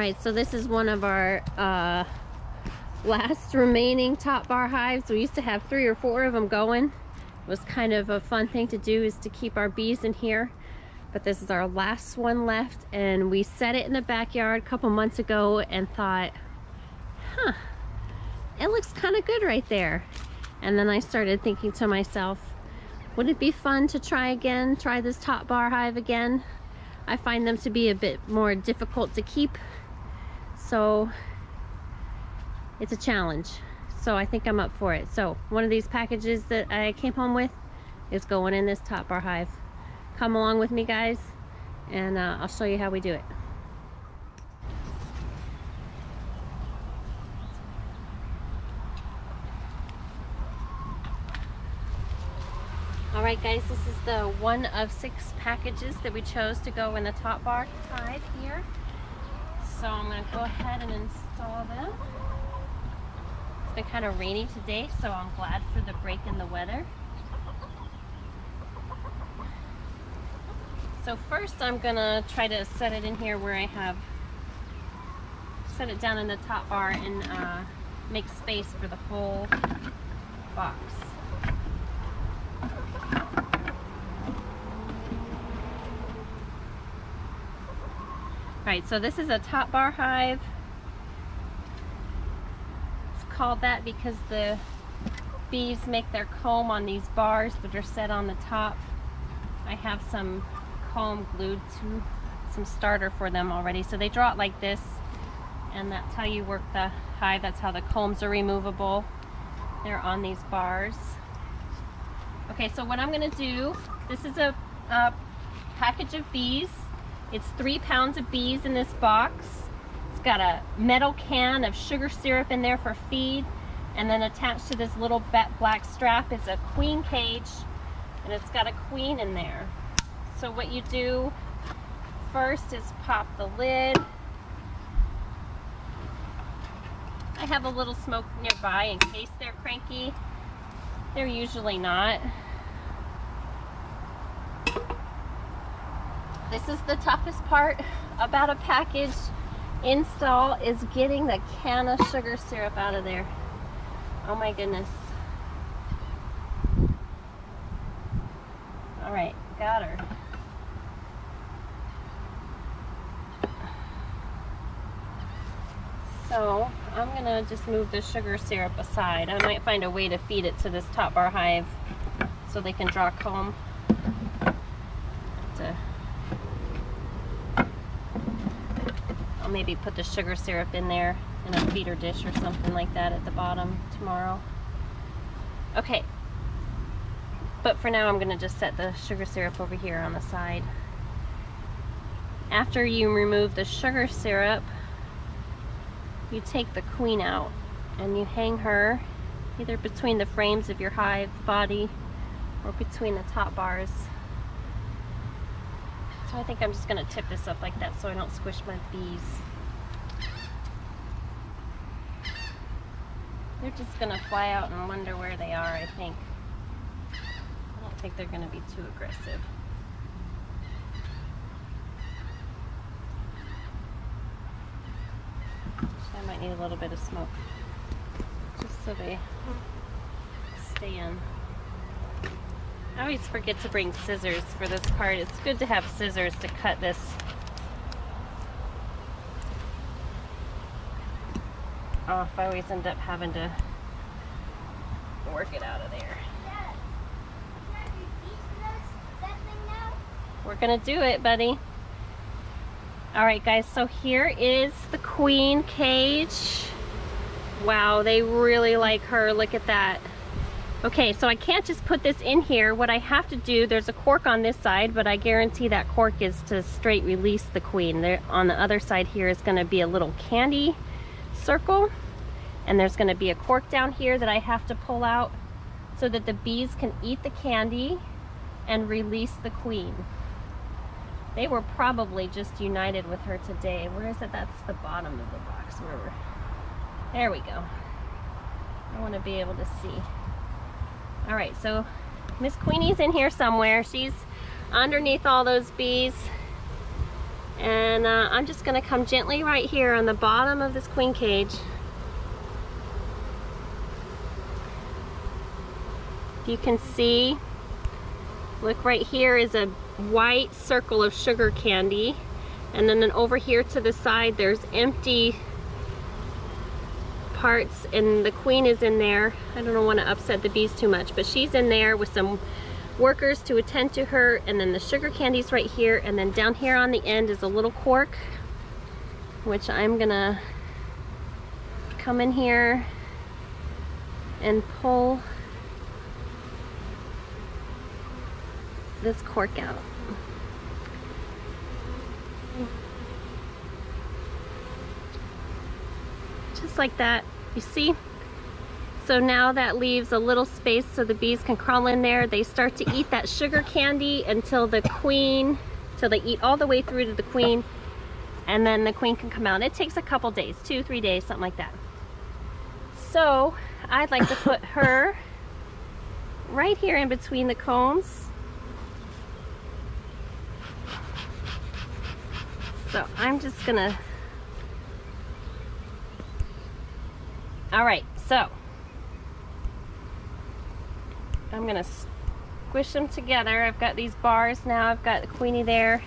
Alright, so this is one of our last remaining Topbar hives. We used to have 3 or 4 of them going. It was kind of a fun thing to do, is to keep our bees in here. But this is our last one left, and we set it in the backyard a couple months ago and thought, huh, it looks kind of good right there. And then I started thinking to myself, would it be fun to try this Topbar hive again? I find them to be a bit more difficult to keep, so it's a challenge. So I think I'm up for it. So one of these packages that I came home with is going in this Topbar hive. Come along with me, guys, and I'll show you how we do it. Alright guys, this is the one of 6 packages that we chose to go in the Topbar hive here. So I'm going to go ahead and install them. It's been kind of rainy today, so I'm glad for the break in the weather. So first I'm going to try to set it in here where I have set it down in the Topbar and make space for the whole box. Alright, so this is a Topbar hive. It's called that because the bees make their comb on these bars that are set on the top. I have some comb glued to some starter for them already, so they draw it like this, and that's how you work the hive. That's how the combs are removable. They're on these bars. Okay, so what I'm going to do, this is a package of bees. It's 3 pounds of bees in this box. It's got a metal can of sugar syrup in there for feed, and then attached to this little black strap is a queen cage, and it's got a queen in there. So what you do first is pop the lid. I have a little smoke nearby in case they're cranky. They're usually not. This is the toughest part about a package install, is getting the can of sugar syrup out of there. Oh my goodness. Alright, got her. So I'm gonna just move the sugar syrup aside. I might find a way to feed it to this Topbar hive so they can draw comb. I'll maybe put the sugar syrup in there in a feeder dish or something like that at the bottom tomorrow. Okay, but for now I'm gonna just set the sugar syrup over here on the side. After you remove the sugar syrup, you take the queen out and you hang her either between the frames of your hive body or between the top bars. So I think I'm just going to tip this up like that so I don't squish my bees. They're just going to fly out and wonder where they are, I think. I don't think they're going to be too aggressive. I might need a little bit of smoke, just so they stay in. I always forget to bring scissors for this part. It's good to have scissors to cut this. Off. I always end up having to work it out of there. We're gonna do it, buddy. Alright guys, so here is the queen cage. Wow, they really like her. Look at that. Okay, so I can't just put this in here. What I have to do, there's a cork on this side, but I guarantee that cork is to straight release the queen. There, on the other side here is going to be a little candy circle, and there's going to be a cork down here that I have to pull out so that the bees can eat the candy and release the queen. They were probably just united with her today. Where is it? That's the bottom of the box. There we go. I want to be able to see. Alright, so Miss Queenie's in here somewhere. She's underneath all those bees. And I'm just gonna come gently right here on the bottom of this queen cage. If you can see, look, right here is a white circle of sugar candy. And then over here to the side, there's empty parts, and the queen is in there. I don't want to upset the bees too much, but she's in there with some workers to attend to her, and then the sugar candy's right here, and then down here on the end is a little cork, which I'm gonna come in here and pull this cork out. Just like that, you see? So now that leaves a little space so the bees can crawl in there. They start to eat that sugar candy until the queen, till they eat all the way through to the queen, and then the queen can come out. And it takes a couple days, 2-3 days, something like that. So I'd like to put her right here in between the combs. So I'm just gonna, all right, so I'm gonna squish them together. I've got these bars now. I've got the queenie there.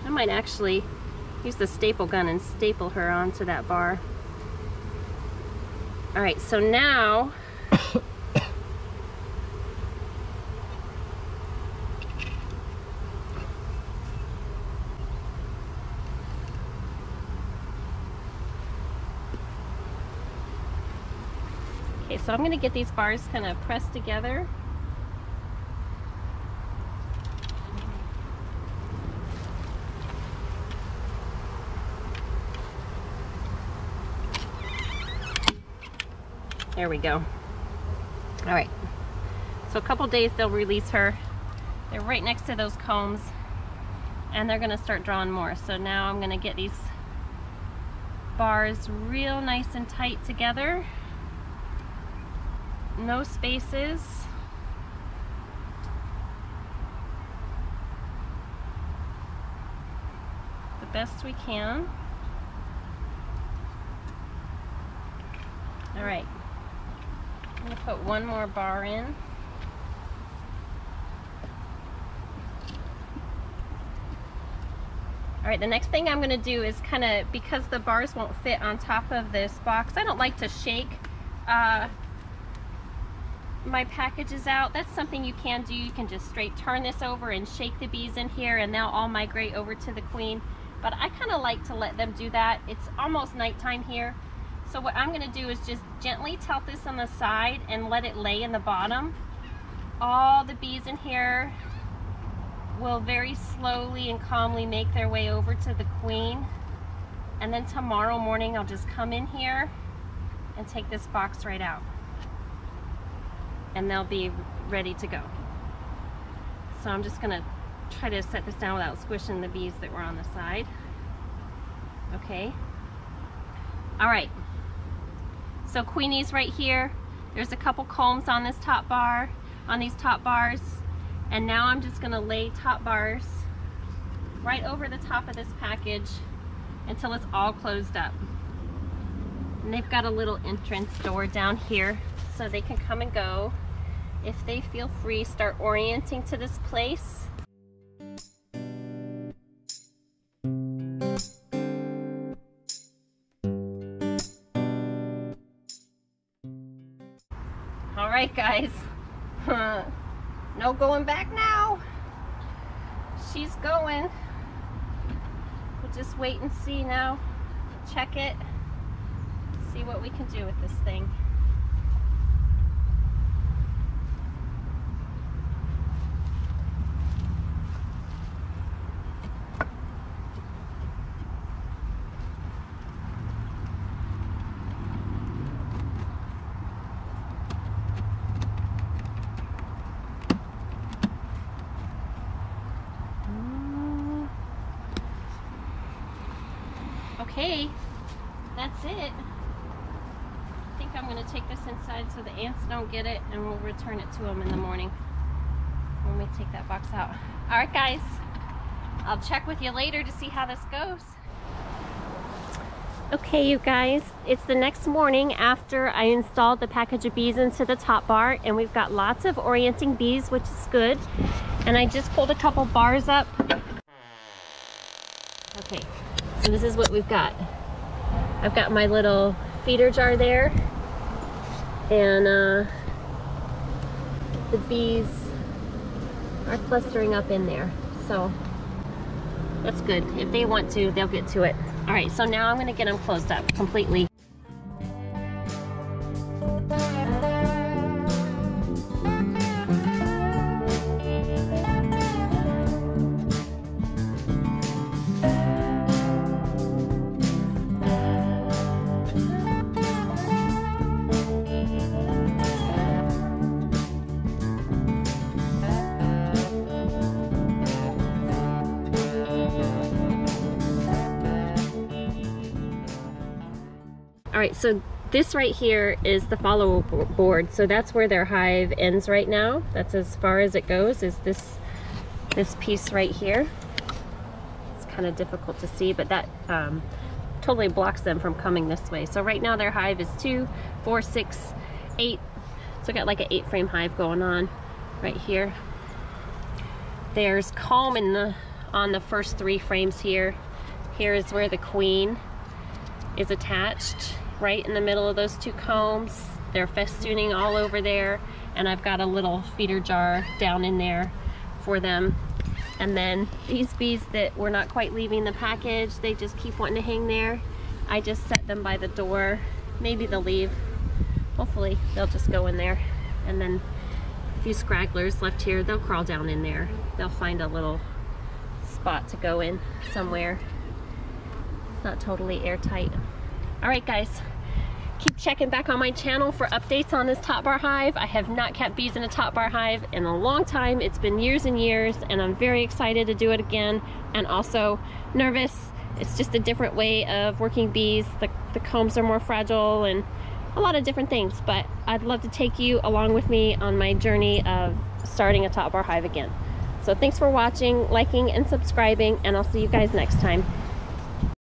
I might actually use the staple gun and staple her onto that bar. All right, so now okay, so I'm going to get these bars kind of pressed together. There we go. All right, so a couple days they'll release her. They're right next to those combs, and they're going to start drawing more. So now I'm going to get these bars real nice and tight together. No spaces. The best we can. All right, I'm gonna put one more bar in. All right, the next thing I'm gonna do is kind of, because the bars won't fit on top of this box, I don't like to shake my packages out. That's something you can do. You can just straight turn this over and shake the bees in here, and they'll all migrate over to the queen. But I kind of like to let them do that. It's almost nighttime here. So what I'm going to do is just gently tilt this on the side and let it lay in the bottom. All the bees in here will very slowly and calmly make their way over to the queen. And then tomorrow morning I'll just come in here and take this box right out. And they'll be ready to go. So I'm just gonna try to set this down without squishing the bees that were on the side. Okay. All right. So Queenie's right here. There's a couple combs on this top bar, on these top bars. And now I'm just gonna lay top bars right over the top of this package until it's all closed up. And they've got a little entrance door down here so they can come and go if they feel free. Start orienting to this place. All right, guys. No going back now. She's going. We'll just wait and see now. Check it. See what we can do with this thing. Okay, that's it. I think I'm going to take this inside so the ants don't get it, and we'll return it to them in the morning when we take that box out. All right, guys, I'll check with you later to see how this goes. Okay, you guys, it's the next morning after I installed the package of bees into the top bar, and we've got lots of orienting bees, which is good. And I just pulled a couple bars up. Okay, so this is what we've got. I've got my little feeder jar there, and the bees are clustering up in there, so that's good. If they want to, they'll get to it. All right, so now I'm going to get them closed up completely. All right, so this right here is the follow board. So that's where their hive ends right now. That's as far as it goes, is this piece right here. It's kind of difficult to see, but that totally blocks them from coming this way. So right now their hive is 2, 4, 6, 8. So got like an 8-frame hive going on right here. There's comb on the first 3 frames here. Here is where the queen is attached, right in the middle of those 2 combs. They're festooning all over there, and I've got a little feeder jar down in there for them. And then these bees that were not quite leaving the package, they just keep wanting to hang there. I just set them by the door. Maybe they'll leave. Hopefully they'll just go in there. And then a few scragglers left here, they'll crawl down in there. They'll find a little spot to go in somewhere. It's not totally airtight. All right, guys, keep checking back on my channel for updates on this top bar hive. I have not kept bees in a top bar hive in a long time. It's been years and years, and I'm very excited to do it again, and also nervous. It's just a different way of working bees. The combs are more fragile and a lot of different things, but I'd love to take you along with me on my journey of starting a top bar hive again. So thanks for watching, liking, and subscribing, and I'll see you guys next time.